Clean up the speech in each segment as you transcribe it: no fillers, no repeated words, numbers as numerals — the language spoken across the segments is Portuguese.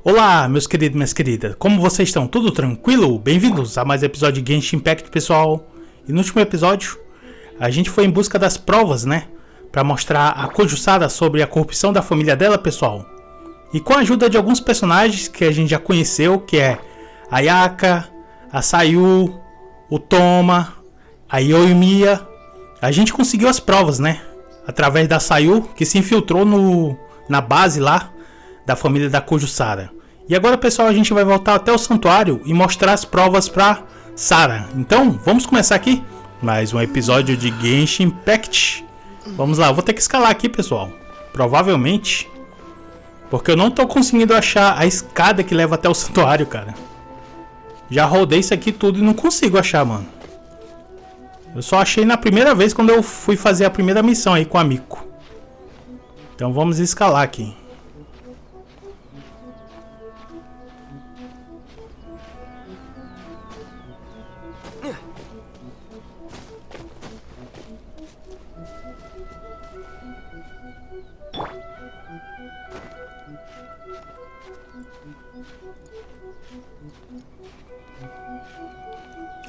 Olá, meus queridos e minhas queridas, como vocês estão? Tudo tranquilo? Bem-vindos a mais um episódio de Genshin Impact, pessoal. E no último episódio, a gente foi em busca das provas, né? Pra mostrar a Kujou Sara sobre a corrupção da família dela, pessoal. E com a ajuda de alguns personagens que a gente já conheceu, que é a Yaka, a Sayu, o Toma, a Yoimiya, a gente conseguiu as provas, né? Através da Sayu, que se infiltrou na base lá da família da Kujou Sara. E agora, pessoal, a gente vai voltar até o santuário e mostrar as provas pra Sara. Então, vamos começar aqui mais um episódio de Genshin Impact. Vamos lá, eu vou ter que escalar aqui, pessoal. Provavelmente, porque eu não tô conseguindo achar a escada que leva até o santuário, cara. Já rodei isso aqui tudo e não consigo achar, mano. Eu só achei na primeira vez quando eu fui fazer a primeira missão aí com a Miko. Então vamos escalar aqui.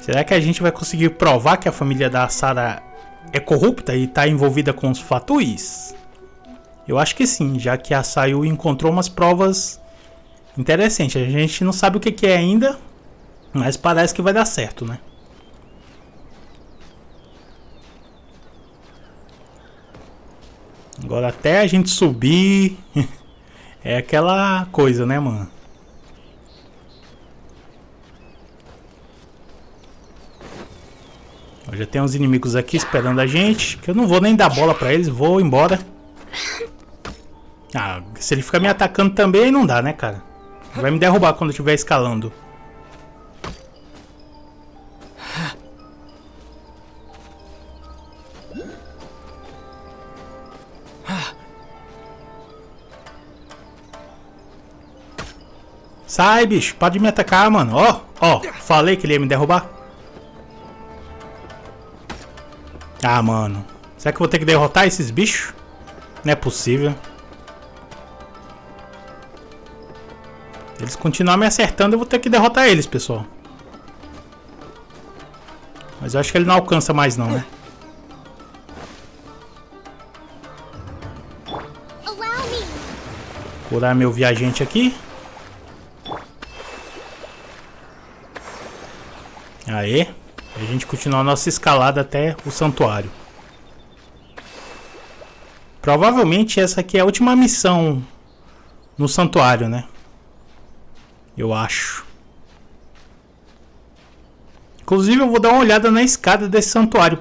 Será que a gente vai conseguir provar que a família da Sara é corrupta e está envolvida com os fatuis? Eu acho que sim, já que a Sayu encontrou umas provas interessantes. A gente não sabe o que é ainda, mas parece que vai dar certo, né? Agora até a gente subir é aquela coisa, né, mano? Já tem uns inimigos aqui esperando a gente, que eu não vou nem dar bola pra eles, vou embora. Ah, se ele ficar me atacando também, aí não dá, né, cara? Vai me derrubar quando eu estiver escalando. Sai, bicho, pode me atacar, mano. Ó, falei que ele ia me derrubar. Ah, mano. Será que eu vou ter que derrotar esses bichos? Não é possível. Eles continuam me acertando, eu vou ter que derrotar eles, pessoal. Mas eu acho que ele não alcança mais não, né? Curar meu viajante aqui. Aê. A gente continua a nossa escalada até o santuário. Provavelmente essa aqui é a última missão no santuário, né? Eu acho. Inclusive eu vou dar uma olhada na escada desse santuário,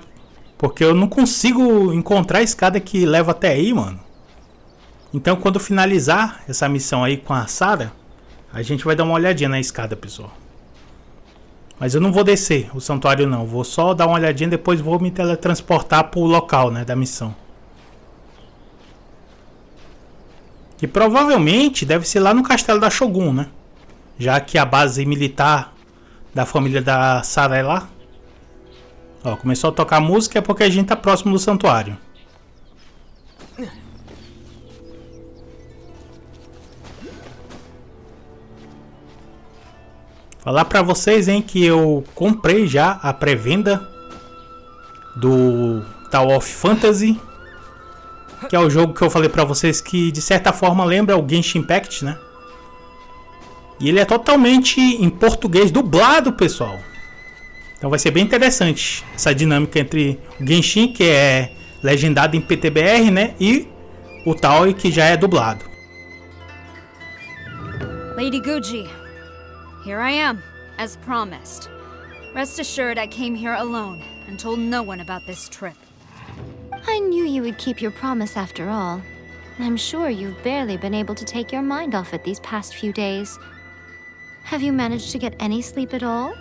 porque eu não consigo encontrar a escada que leva até aí, mano. Então quando finalizar essa missão aí com a Sara, a gente vai dar uma olhadinha na escada, pessoal. Mas eu não vou descer o santuário não, vou só dar uma olhadinha e depois vou me teletransportar pro local, né, da missão. Que provavelmente deve ser lá no castelo da Shogun, né? Já que a base militar da família da Sara é lá. Ó, começou a tocar música é porque a gente tá próximo do santuário. Falar pra vocês, hein, que eu comprei já a pré-venda do Tower of Fantasy, que é o jogo que eu falei pra vocês que de certa forma lembra o Genshin Impact, né? E ele é totalmente em português dublado, pessoal. Então vai ser bem interessante essa dinâmica entre o Genshin, que é legendado em PTBR, né, e o Tower, que já é dublado. Lady Guji. Here I am, as promised. Rest assured I came here alone and told no one about this trip. I knew you would keep your promise after all. I'm sure you've barely been able to take your mind off it these past few days. Have you managed to get any sleep at all?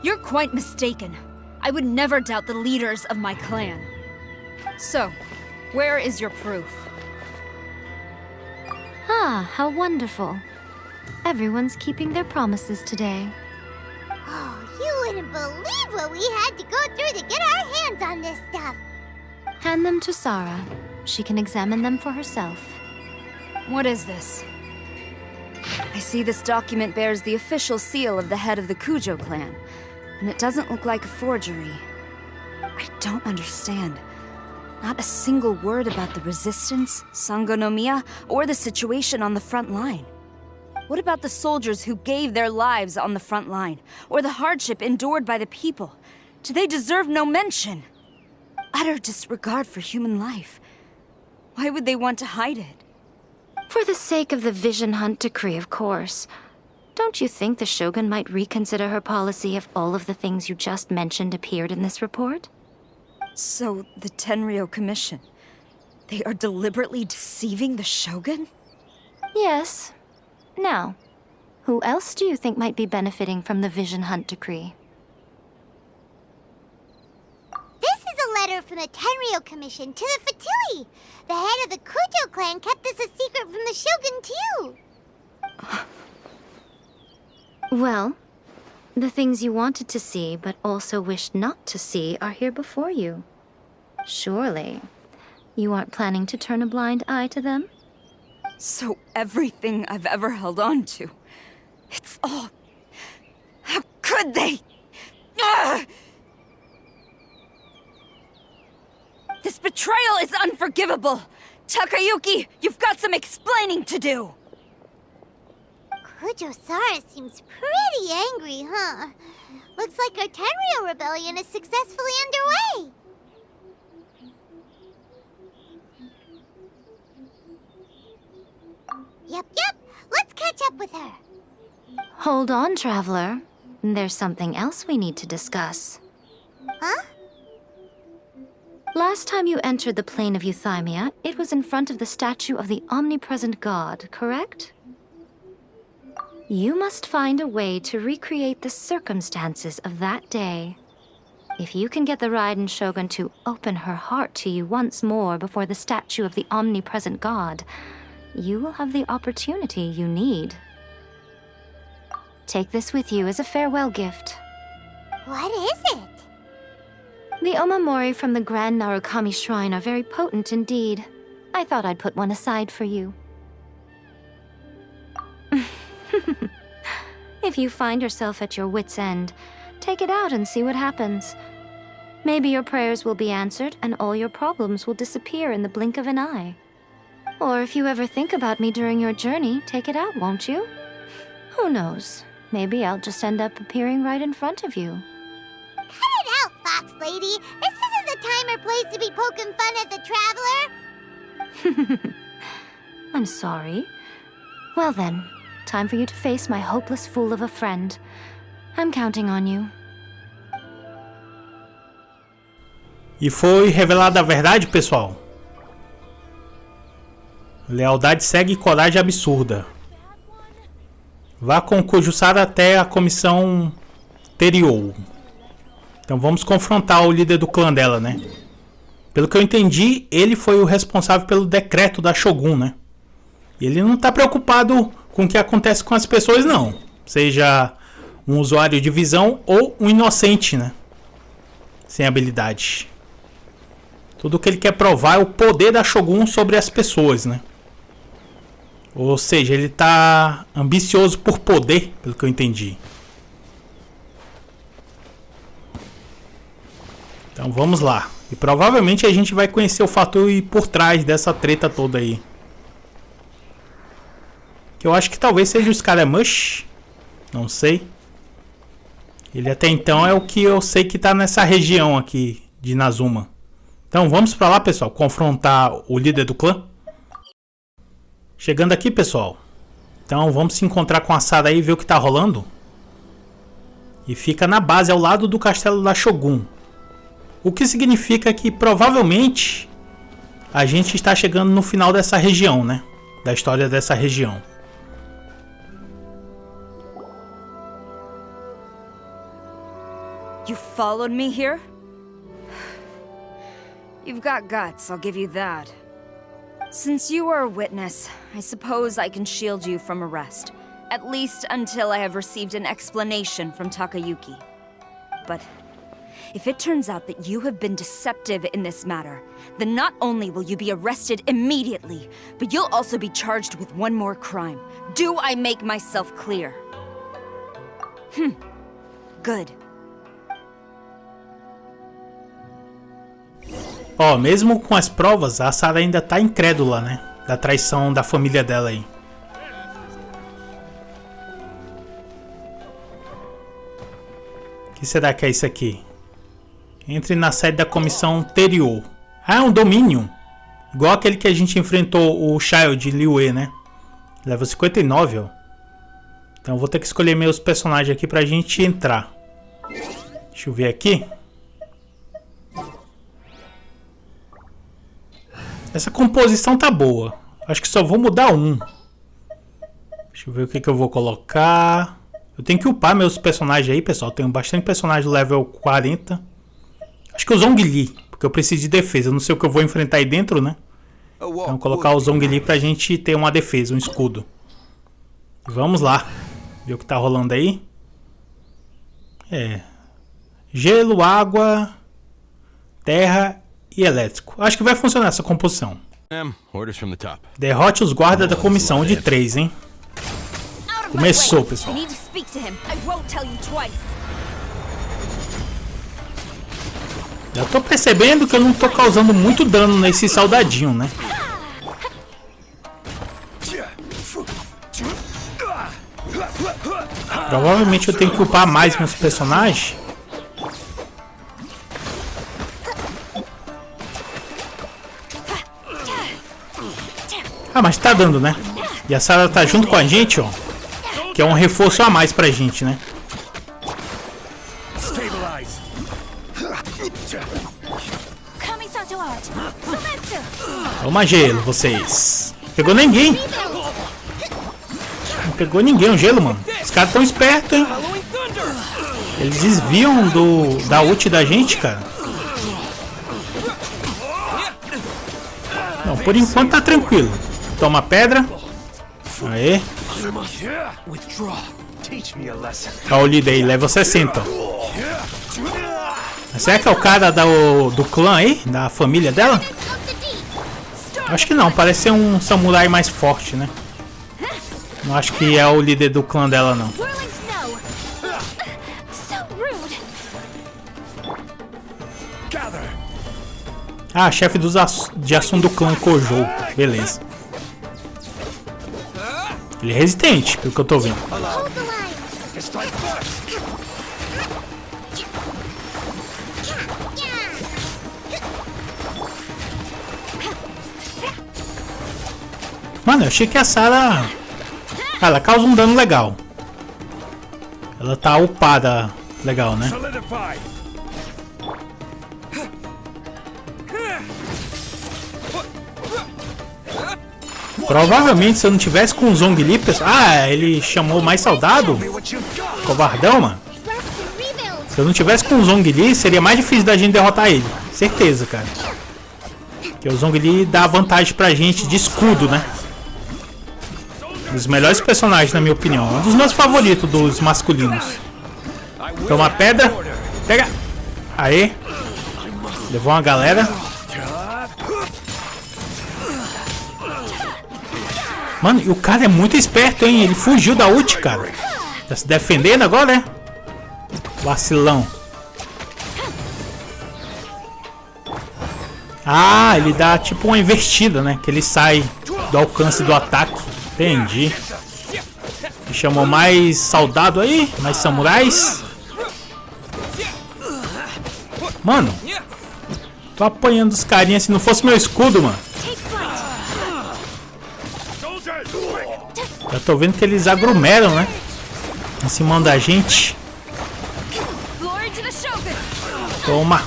You're quite mistaken. I would never doubt the leaders of my clan. So, where is your proof? Ah, how wonderful. Everyone's keeping their promises today. Oh, you wouldn't believe what we had to go through to get our hands on this stuff. Hand them to Sara. She can examine them for herself. What is this? I see this document bears the official seal of the head of the Kujou clan, and it doesn't look like a forgery. I don't understand. Not a single word about the resistance, Sangonomiya, or the situation on the front line. What about the soldiers who gave their lives on the front line, or the hardship endured by the people? Do they deserve no mention? Utter disregard for human life. Why would they want to hide it? For the sake of the Vision Hunt decree, of course. Don't you think the Shogun might reconsider her policy if all of the things you just mentioned appeared in this report? So, the Tenryou Commission, they are deliberately deceiving the Shogun? Yes. Now, who else do you think might be benefiting from the Vision Hunt decree? This is a letter from the Tenryou Commission to the Fatui. The head of the Kujou clan kept this a secret from the Shogun, too. Well, the things you wanted to see but also wished not to see are here before you. Surely, you aren't planning to turn a blind eye to them? So everything I've ever held on to, it's all... How could they? Ugh! This betrayal is unforgivable! Takayuki, you've got some explaining to do! Kujou Sara seems pretty angry, huh? Looks like our Tenryou rebellion is successfully underway. Yep. Let's catch up with her. Hold on, Traveler. There's something else we need to discuss. Huh? Last time you entered the plane of Euthymia, it was in front of the statue of the omnipresent god, correct? You must find a way to recreate the circumstances of that day. If you can get the Raiden Shogun to open her heart to you once more before the statue of the omnipresent god, you will have the opportunity you need. Take this with you as a farewell gift. What is it? The omamori from the Grand Narukami Shrine are very potent indeed. I thought I'd put one aside for you. If you find yourself at your wit's end, take it out and see what happens. Maybe your prayers will be answered and all your problems will disappear in the blink of an eye. Or if you ever think about me during your journey, take it out, won't you? Who knows? Maybe I'll just end up appearing right in front of you. Cut it out, Fox Lady. This isn't the time or place to be poking fun at the Traveler. I'm sorry. Well then, time for you to face my hopeless fool of a friend. I'm counting on you. E foi revelada a verdade, pessoal. Lealdade Cega e Coragem Absurda. Vá com Kujou Sara até a comissão Tenryou. Então vamos confrontar o líder do clã dela, né? Pelo que eu entendi, ele foi o responsável pelo decreto da Shogun, né? E ele não tá preocupado com o que acontece com as pessoas, não. Seja um usuário de visão ou um inocente, né? Sem habilidade. Tudo que ele quer provar é o poder da Shogun sobre as pessoas, né? Ou seja, ele tá ambicioso por poder, pelo que eu entendi. Então vamos lá. E provavelmente a gente vai conhecer o fator por trás dessa treta toda aí. Que eu acho que talvez seja os Mush. Não sei. Ele até então é o que eu sei que tá nessa região aqui de Inazuma. Então vamos pra lá, pessoal, confrontar o líder do clã. Chegando aqui, pessoal. Então vamos se encontrar com a Sara aí e ver o que tá rolando. E fica na base ao lado do castelo da Shogun. O que significa que provavelmente a gente está chegando no final dessa região, né? Da história dessa região. You followed me here? You've got guts, I'll give you that. Since you are a witness, I suppose I can shield you from arrest. At least until I have received an explanation from Takayuki. But If it turns out that you have been deceptive in this matter, then not only will you be arrested immediately, but you'll also be charged with one more crime. Do I make myself clear? Good. Ó, mesmo com as provas, a Sara ainda tá incrédula, né? Da traição da família dela aí. O que será que é isso aqui? Entre na sede da comissão anterior. Ah, é um domínio. Igual aquele que a gente enfrentou o Child Liu, né? Level 59, ó. Então eu vou ter que escolher meus personagens aqui pra gente entrar. Deixa eu ver aqui. Essa composição tá boa. Acho que só vou mudar um. Deixa eu ver o que eu vou colocar. Eu tenho que upar meus personagens aí, pessoal. Tenho bastante personagem level 40. Acho que o Zhongli, porque eu preciso de defesa. Eu não sei o que eu vou enfrentar aí dentro, né? Então eu vou colocar o Zhongli pra gente ter uma defesa, um escudo. Vamos lá. Ver o que tá rolando aí. Gelo, água, terra e elétrico. Acho que vai funcionar essa composição. Derrote os guardas da comissão de 3, hein? Começou, pessoal. Já tô percebendo que eu não tô causando muito dano nesse soldadinho, né? Provavelmente eu tenho que upar mais meus personagens. Ah, mas tá dando, né? E a Sara tá junto com a gente, ó. Que é um reforço a mais pra gente, né? Toma gelo, vocês. Pegou ninguém. Não pegou ninguém o gelo, mano. Os caras tão espertos, hein? Eles desviam da ult da gente, cara. Não, por enquanto tá tranquilo. Toma pedra. Aê. Olha o líder aí, level 60. Será que é o cara do clã aí? Da família dela? Acho que não, parece ser um samurai mais forte, né? Não acho que é o líder do clã dela, não. Ah, chefe de assunto do clã Kujou. Beleza. Ele é resistente, pelo que eu tô vendo. Mano, eu achei que a Sara... ela causa um dano legal. Ela tá upada legal, né? Provavelmente se eu não tivesse com o Zhongli... Ah, ele chamou mais soldado? Covardão, mano. Se eu não tivesse com o Zhongli, seria mais difícil da gente derrotar ele. Certeza, cara. Porque o Zhongli dá vantagem pra gente de escudo, né? Um dos melhores personagens, na minha opinião. Um dos meus favoritos dos masculinos. Toma pedra. Pega. Aê. Levou uma galera. Mano, e o cara é muito esperto, hein? Ele fugiu da ult, cara. Tá se defendendo agora, né? Vacilão. Ah, ele dá tipo uma invertida, né? Que ele sai do alcance do ataque. Entendi. Me chamou mais soldado aí? Mais samurais? Mano, tô apanhando os carinhas. Se não fosse meu escudo, mano. Já tô vendo que eles aglomeram, né? Em cima da gente. Toma.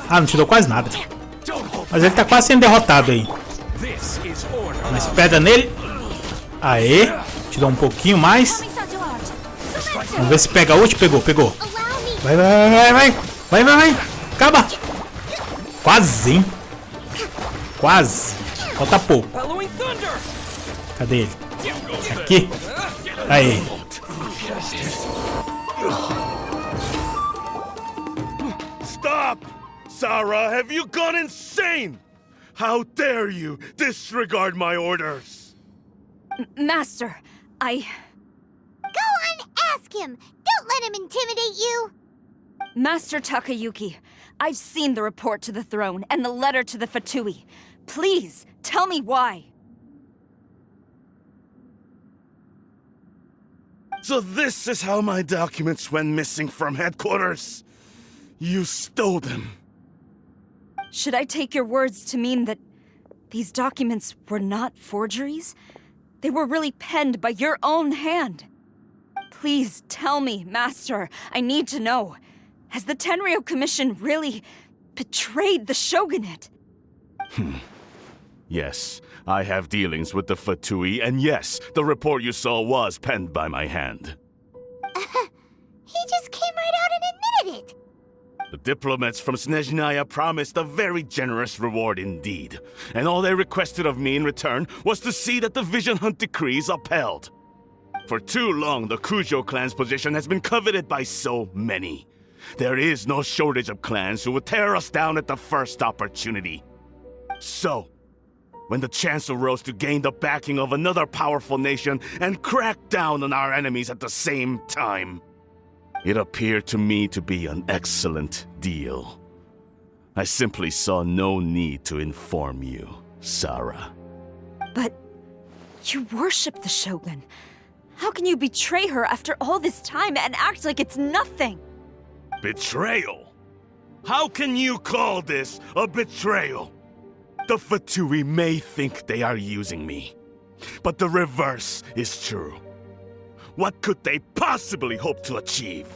Ah, não te deu quase nada. Mas ele tá quase sendo derrotado aí. Mais pedra nele. Aê. Te dá um pouquinho mais. Vamos ver se pega a ult. Pegou, pegou. Vai, vai, vai, vai. Vai, vai, vai. Acaba. Quase, hein? Quase. Falta pouco. Cadê ele? Aqui. Aí. Sara, have you gone insane? How dare you disregard my orders? Master, Go on, ask him! Don't let him intimidate you! Master Takayuki, I've seen the report to the throne and the letter to the Fatui. Please, tell me why. So this is how my documents went missing from headquarters. You stole them. Should I take your words to mean that these documents were not forgeries? They were really penned by your own hand. Please tell me, Master. I need to know. Has the Tenryou Commission really betrayed the shogunate? Yes, I have dealings with the Fatui, and yes, the report you saw was penned by my hand. He just came right out and admitted it! The diplomats from Snezhnaya promised a very generous reward indeed, and all they requested of me in return was to see that the Vision Hunt decree is upheld. For too long, the Kujou clan's position has been coveted by so many. There is no shortage of clans who would tear us down at the first opportunity. So, when the chance arose to gain the backing of another powerful nation and crack down on our enemies at the same time, it appeared to me to be an excellent deal. I simply saw no need to inform you, Sara. But you worship the Shogun. How can you betray her after all this time and act like it's nothing? Betrayal? How can you call this a betrayal? The Fatui may think they are using me, but the reverse is true. What could they possibly hope to achieve?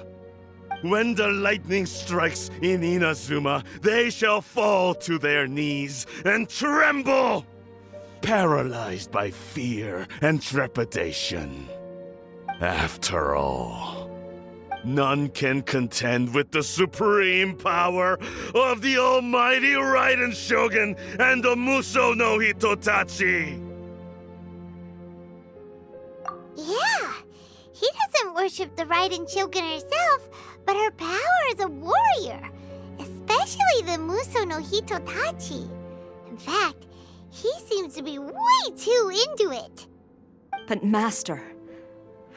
When the lightning strikes in Inazuma, they shall fall to their knees and tremble, paralyzed by fear and trepidation. After all, none can contend with the supreme power of the almighty Raiden Shogun and the Muso no Hitotachi. Yeah, he doesn't worship the Raiden Shogun herself, but her power as a warrior, especially the Muso no Hitotachi. In fact, he seems to be way too into it. But Master,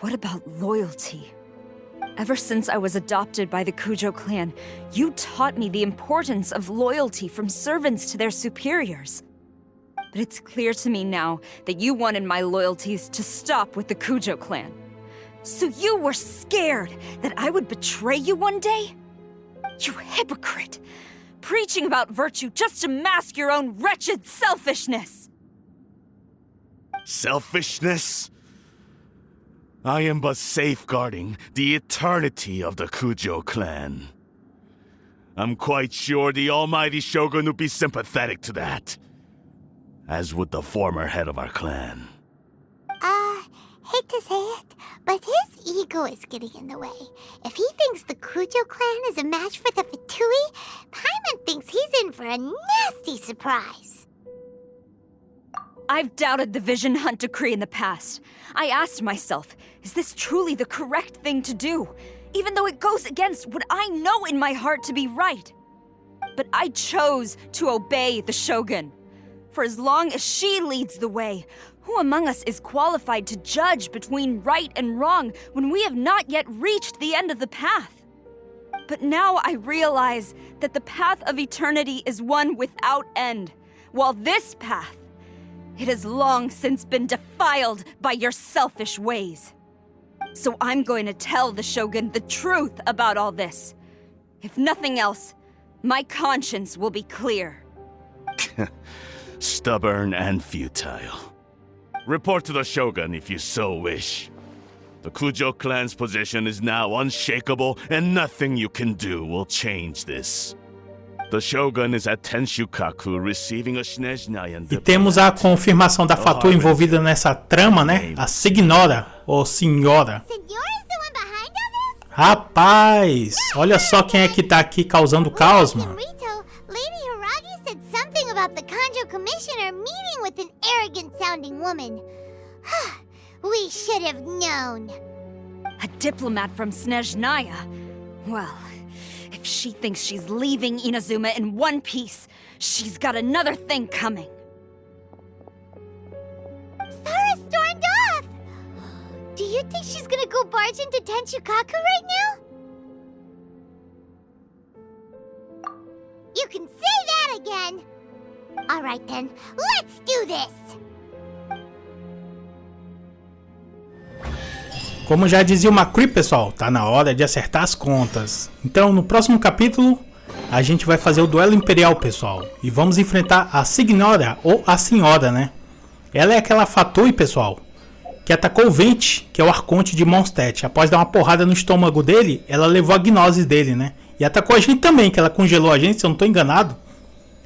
what about loyalty? Ever since I was adopted by the Kujou clan, you taught me the importance of loyalty from servants to their superiors. But it's clear to me now that you wanted my loyalties to stop with the Kujou clan. So you were scared that I would betray you one day? You hypocrite! Preaching about virtue just to mask your own wretched selfishness! Selfishness? I am but safeguarding the eternity of the Kujou clan. I'm quite sure the almighty Shogun would be sympathetic to that, as would the former head of our clan. Hate to say it, but his ego is getting in the way. If he thinks the Kujou clan is a match for the Fatui, Paimon thinks he's in for a nasty surprise. I've doubted the Vision Hunt decree in the past. I asked myself, is this truly the correct thing to do? Even though it goes against what I know in my heart to be right. But I chose to obey the Shogun. For as long as she leads the way, who among us is qualified to judge between right and wrong when we have not yet reached the end of the path? But now I realize that the path of eternity is one without end, while this path, it has long since been defiled by your selfish ways. So I'm going to tell the Shogun the truth about all this. If nothing else, my conscience will be clear. Stubborn and futile. Report to the Shogun if you so wish. The Kujou clan's position is now unshakable, and nothing you can do will change this. The Shogun is at Tenshukaku receiving a Snezhnayan E temos a confirmação da Fatui envolvida nessa trama, né? A Signora, ou Senhora. Signora's the one behind all this? Rapaz, olha só quem é que tá aqui causando caos, mano. Rito, Lady Hiragi said something about the Kanjo Commissioner meeting with an arrogant-sounding woman. We should have known. A diplomat from Snezhnaya? Well, if she thinks she's leaving Inazuma in one piece, she's got another thing coming. Sara stormed off! Do you think she's gonna go barge into Tenchukaku right now? You can say that again! Alright then, let's do this! Como já dizia o McCree, pessoal, tá na hora de acertar as contas. Então, no próximo capítulo, a gente vai fazer o duelo imperial, pessoal. E vamos enfrentar a Signora, ou a Senhora, né? Ela é aquela Fatui, pessoal, que atacou o Vente, que é o arconte de Mondstadt. Após dar uma porrada no estômago dele, ela levou a gnose dele, né? E atacou a gente também, que ela congelou a gente, se eu não tô enganado.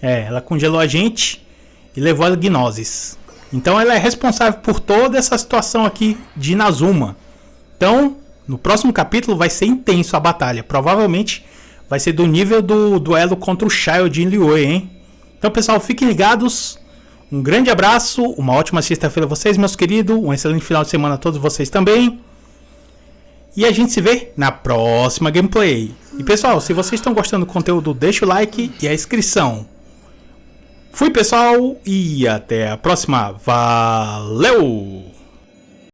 Ela congelou a gente e levou a gnoses. Então ela é responsável por toda essa situação aqui de Inazuma. Então, no próximo capítulo vai ser intenso a batalha. Provavelmente vai ser do nível do duelo contra o Child em Liyue, hein? Então, pessoal, fiquem ligados. Um grande abraço, uma ótima sexta-feira a vocês, meus queridos. Um excelente final de semana a todos vocês também. E a gente se vê na próxima gameplay. E, pessoal, se vocês estão gostando do conteúdo, deixa o like e a inscrição. Fui, pessoal, e até a próxima. Valeu!